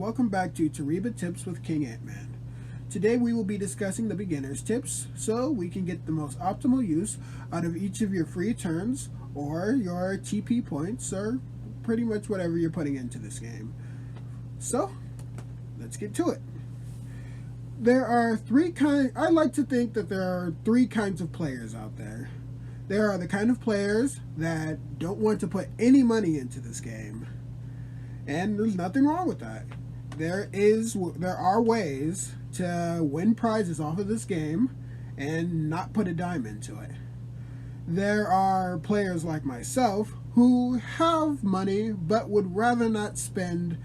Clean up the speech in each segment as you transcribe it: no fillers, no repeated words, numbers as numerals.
welcome back to Toreba Tips with King Ant-Man. Today we will be discussing the beginner's tips so we can get the most optimal use out of each of your free turns or your TP points or pretty much whatever you're putting into this game. So, let's get to it. There are I like to think that there are three kinds of players out there. There are the kind of players that don't want to put any money into this game. And there's nothing wrong with that. There are ways to win prizes off of this game and not put a dime into it. There are players like myself who have money but would rather not spend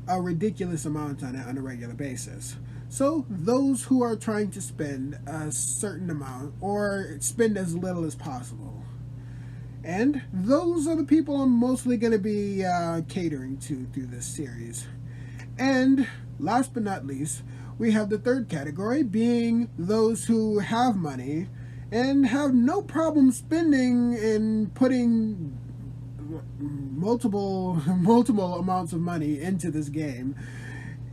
a ridiculous amount on it on a regular basis. So those who are trying to spend a certain amount or spend as little as possible. And those are the people I'm mostly going to be catering to through this series. And last but not least, we have the third category, being those who have money and have no problem spending and putting multiple amounts of money into this game.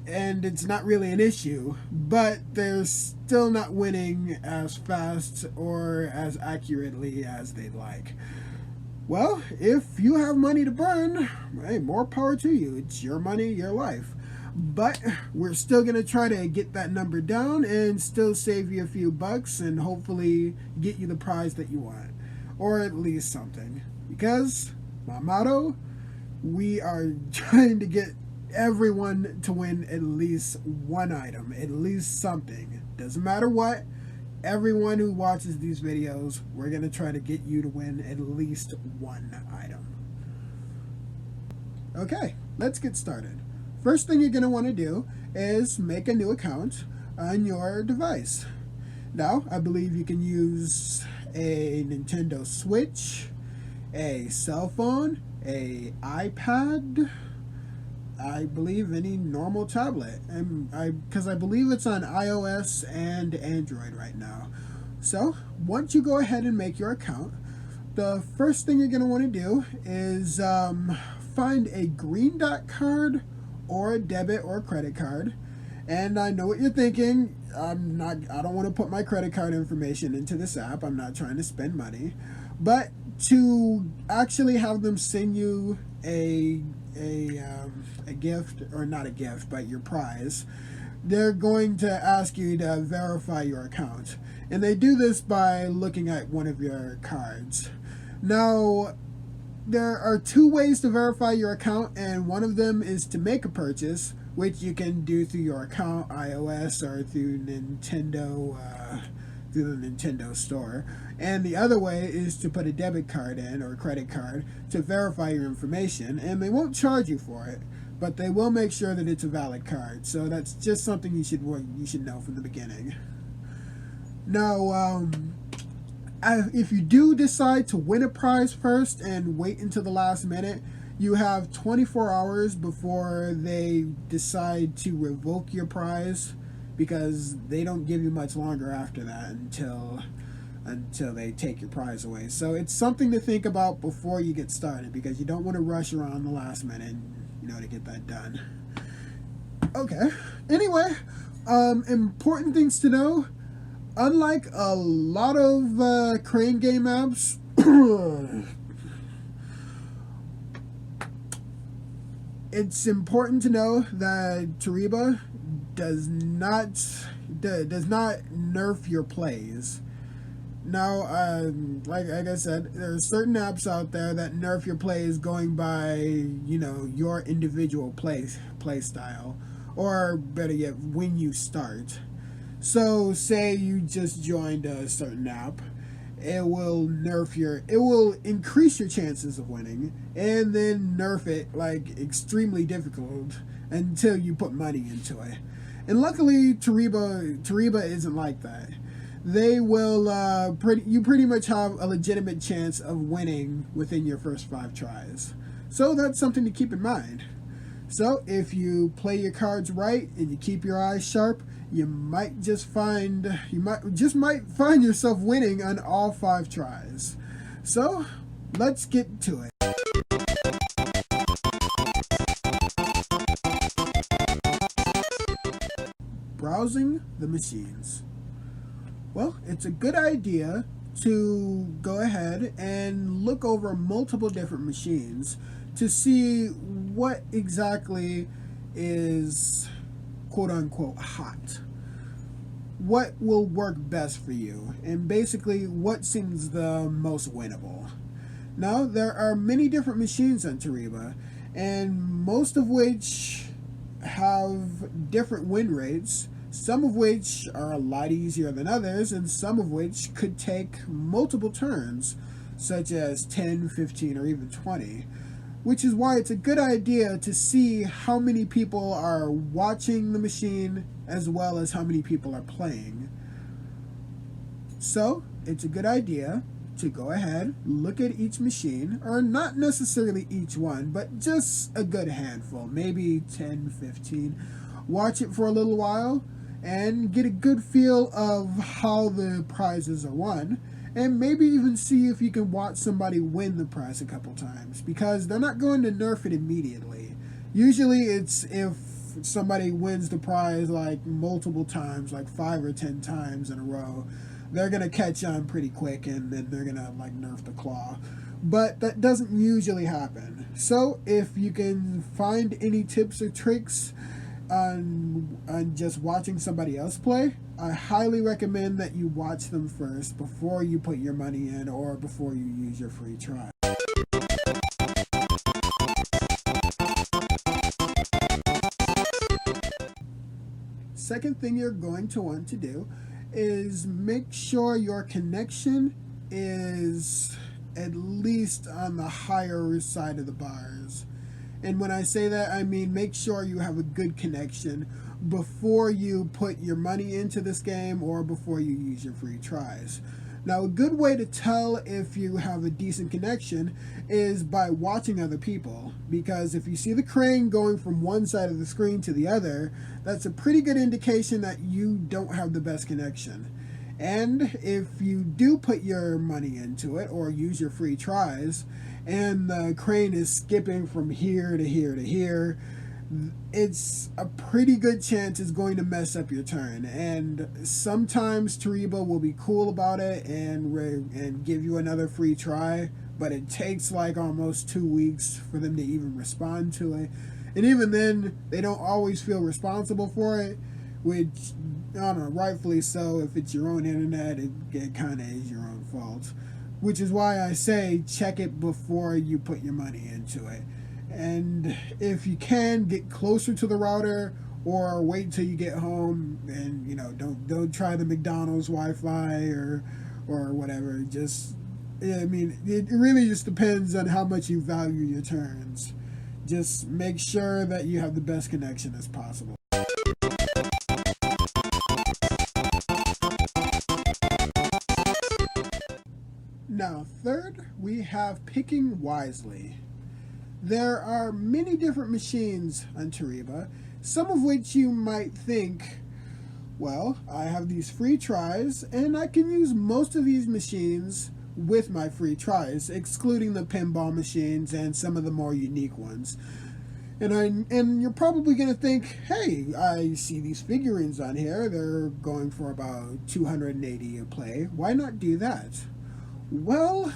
And it's not really an issue, but they're still not winning as fast or as accurately as they'd like. Well, if you have money to burn, hey, more power to you. It's your money, your life. But we're still going to try to get that number down and still save you a few bucks and hopefully get you the prize that you want. Or at least something. Because, my motto, we are trying to get everyone to win at least one item, at least something. Doesn't matter what. Everyone who watches these videos, we're going to try to get you to win at least one item. Okay, let's get started. First thing you're going to want to do is make a new account on your device. Now, I believe you can use a Nintendo Switch, a cell phone, a iPad, I believe any normal tablet, because I believe it's on iOS and Android right now. So once you go ahead and make your account, the first thing you're going to want to do is find a green dot card or a debit or credit card. And I know what you're thinking. I don't want to put my credit card information into this app. I'm not trying to spend money, but to actually have them send you a gift, or not a gift, but your prize, they're going to ask you to verify your account. And they do this by looking at one of your cards. Now, there are two ways to verify your account, and one of them is to make a purchase, which you can do through your account, iOS, or through Nintendo, through the Nintendo store. And the other way is to put a debit card in, or a credit card, to verify your information, and they won't charge you for it, but they will make sure that it's a valid card. So that's just something you should know from the beginning. Now, if you do decide to win a prize first and wait until the last minute, you have 24 hours before they decide to revoke your prize, because they don't give you much longer after that until they take your prize away. So it's something to think about before you get started, because you don't want to rush around the last minute, to get that done. Okay. Anyway, important things to know. Unlike a lot of crane game apps, it's important to know that Toreba does not nerf your plays. Now, like I said, there are certain apps out there that nerf your plays going by, your individual play style, or better yet, when you start. So, say you just joined a certain app, it will increase your chances of winning, and then nerf it like extremely difficult until you put money into it. And luckily, Toreba isn't like that. They will you pretty much have a legitimate chance of winning within your first 5 tries. So that's something to keep in mind. So if you play your cards right and you keep your eyes sharp, you might find yourself winning on all 5 tries. So let's get to it. browsing the machines. Well, it's a good idea to go ahead and look over multiple different machines to see what exactly is quote-unquote hot. What will work best for you, and basically what seems the most winnable. Now, there are many different machines on Toreba, and most of which have different win rates, some of which are a lot easier than others, and some of which could take multiple turns, such as 10, 15, or even 20. Which is why it's a good idea to see how many people are watching the machine as well as how many people are playing. So, it's a good idea to go ahead, look at each machine, or not necessarily each one, but just a good handful, maybe 10, 15. Watch it for a little while and get a good feel of how the prizes are won. And maybe even see if you can watch somebody win the prize a couple times, because they're not going to nerf it immediately. Usually it's if somebody wins the prize like multiple times, like 5 or 10 times in a row, they're going to catch on pretty quick and then they're going to like nerf the claw. But that doesn't usually happen. So if you can find any tips or tricks on just watching somebody else play, I highly recommend that you watch them first before you put your money in or before you use your free try. Second thing you're going to want to do is make sure your connection is at least on the higher side of the bars. And when I say that, I mean make sure you have a good connection before you put your money into this game or before you use your free tries. Now, a good way to tell if you have a decent connection is by watching other people, because if you see the crane going from one side of the screen to the other, that's a pretty good indication that you don't have the best connection. And if you do put your money into it or use your free tries, and the crane is skipping from here to here to here, it's a pretty good chance it's going to mess up your turn. And sometimes Toreba will be cool about it and give you another free try, but it takes like almost 2 weeks for them to even respond to it. And even then, they don't always feel responsible for it, which, I don't know, rightfully so. If it's your own internet, it kind of is your own fault. Which is why I say check it before you put your money into it. And if you can, get closer to the router or wait till you get home, and don't try the McDonald's Wi-Fi or whatever. Just, I mean, it really just depends on how much you value your turns. Just make sure that you have the best connection as possible. Now, third, we have picking wisely. There are many different machines on Toreba, some of which you might think, well, I have these free tries, and I can use most of these machines with my free tries, excluding the pinball machines and some of the more unique ones. And you're probably going to think, hey, I see these figurines on here, they're going for about $280 a play. Why not do that? Well,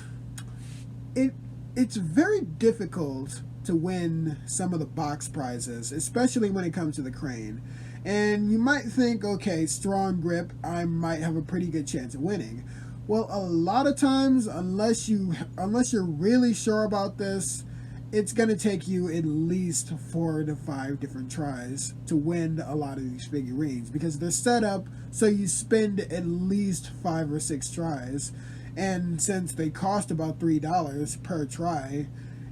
it's very difficult to win some of the box prizes, especially when it comes to the crane. And you might think, okay, strong grip, I might have a pretty good chance of winning. Well, a lot of times, unless you're really sure about this, it's going to take you at least 4 to 5 different tries to win a lot of these figurines, because they're set up so you spend at least 5 or 6 tries. And since they cost about $3 per try,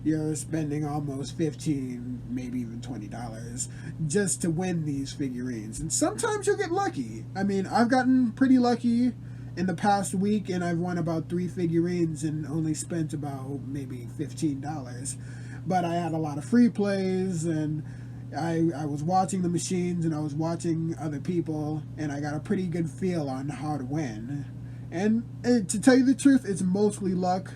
you're spending almost $15, maybe even $20 just to win these figurines. And sometimes you'll get lucky. I mean, I've gotten pretty lucky in the past week, and I've won about 3 figurines and only spent about maybe $15. But I had a lot of free plays, and I was watching the machines, and I was watching other people, and I got a pretty good feel on how to win. And to tell you the truth, it's mostly luck.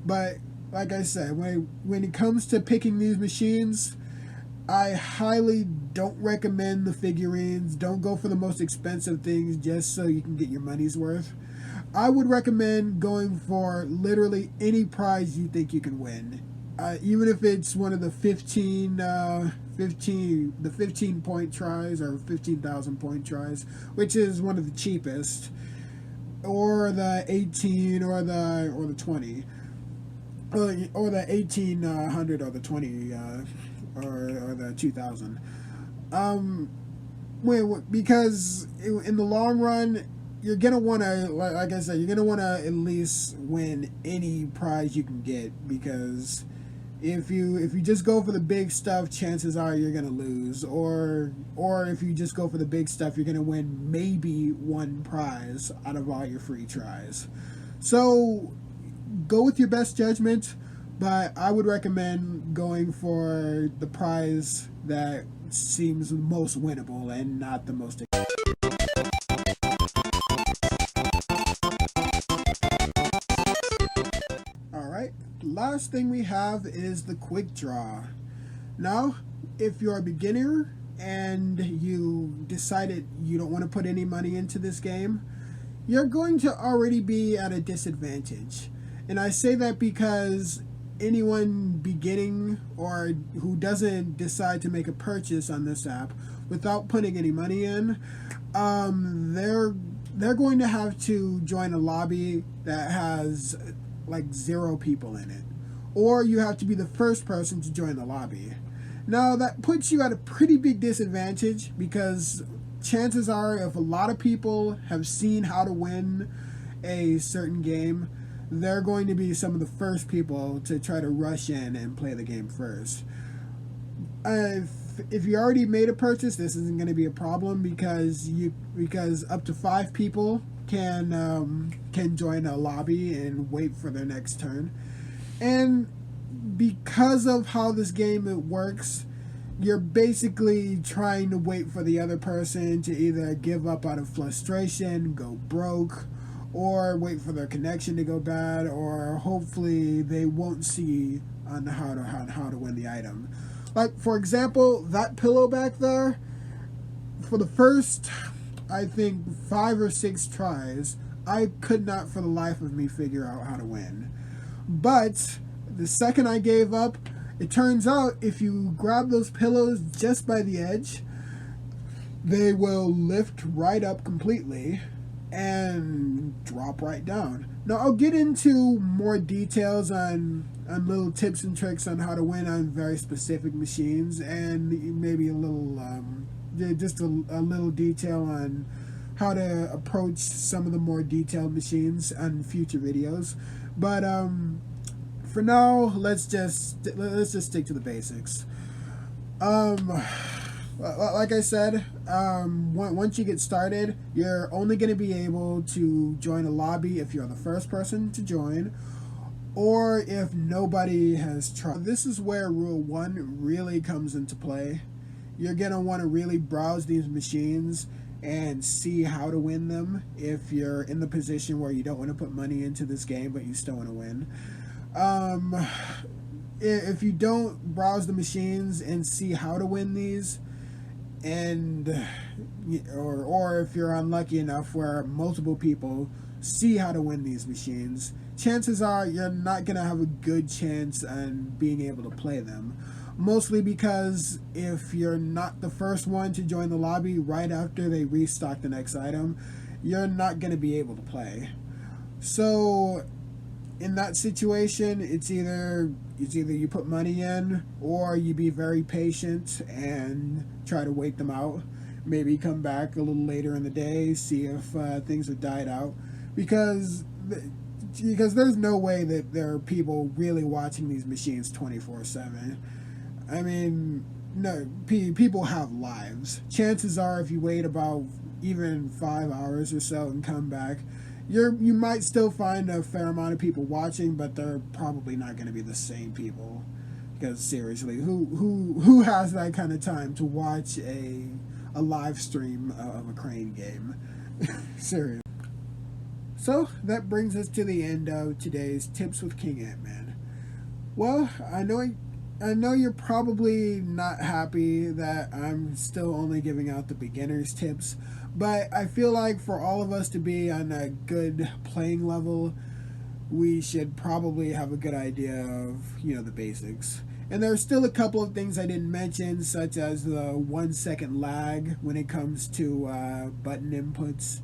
But like I said, when it comes to picking these machines, I highly don't recommend the figurines. Don't go for the most expensive things just so you can get your money's worth. I would recommend going for literally any prize you think you can win. Even if it's one of the 15 point tries or 15,000 point tries, which is one of the cheapest, or the 18 or the 20, or the 1800 or the 20 or the 2000. Because in the long run, you're gonna want to, like I said, you're gonna want to at least win any prize you can get, because if you just go for the big stuff, chances are you're gonna lose. Or if you just go for the big stuff, you're gonna win maybe one prize out of all your free tries. So go with your best judgment, but I would recommend going for the prize that seems most winnable and not the most. Alright, last thing we have is the quick draw. Now, if you're a beginner and you decided you don't want to put any money into this game, you're going to already be at a disadvantage. And I say that because anyone beginning or who doesn't decide to make a purchase on this app without putting any money in, they're going to have to join a lobby that has like 0 people in it, or you have to be the first person to join the lobby. Now that puts you at a pretty big disadvantage, because chances are if a lot of people have seen how to win a certain game, they're going to be some of the first people to try to rush in and play the game first. If you already made a purchase, this isn't going to be a problem, because up to 5 people can join a lobby and wait for their next turn. And because of how this game works, you're basically trying to wait for the other person to either give up out of frustration, go broke, or wait for their connection to go bad, or hopefully they won't see on how to win the item. Like, for example, that pillow back there, for the first, I think, 5 or 6 tries, I could not for the life of me figure out how to win. But the second I gave up, it turns out if you grab those pillows just by the edge, they will lift right up completely and drop right down. Now I'll get into more details on little tips and tricks on how to win on very specific machines, and maybe a little just a little detail on how to approach some of the more detailed machines on future videos. But for now, let's just stick to the basics. Like I said, once you get started, you're only going to be able to join a lobby if you're the first person to join, or if nobody has tried. This is where Rule 1 really comes into play. You're going to want to really browse these machines and see how to win them if you're in the position where you don't want to put money into this game but you still want to win. If you don't browse the machines and see how to win these, or if you're unlucky enough where multiple people see how to win these machines, chances are you're not going to have a good chance on being able to play them. Mostly because if you're not the first one to join the lobby right after they restock the next item, you're not going to be able to play. So in that situation, it's either you put money in, or you be very patient and try to wait them out. Maybe come back a little later in the day, see if things have died out, because there's no way that there are people really watching these machines 24/7. I mean, no, people have lives. Chances are, if you wait about even 5 hours or so and come back, you might still find a fair amount of people watching, but they're probably not going to be the same people. Because seriously, who has that kind of time to watch a live stream of a crane game? Seriously. So that brings us to the end of today's Tips with King Ant-Man. Well, I know I know you're probably not happy that I'm still only giving out the beginner's tips, but I feel like for all of us to be on a good playing level, we should probably have a good idea of, the basics. And there are still a couple of things I didn't mention, such as the 1 second lag when it comes to button inputs,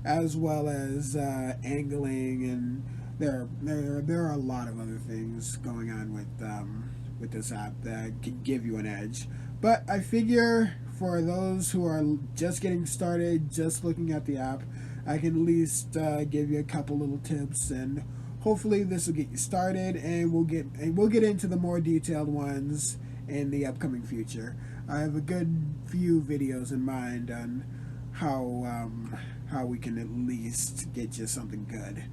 as well as angling, and there are a lot of other things going on with this app that can give you an edge. But I figure for those who are just getting started, just looking at the app, I can at least give you a couple little tips, and hopefully this will get you started, and we'll get into the more detailed ones in the upcoming future. I have a good few videos in mind on how we can at least get you something good.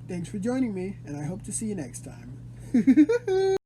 Thanks for joining me, and I hope to see you next time.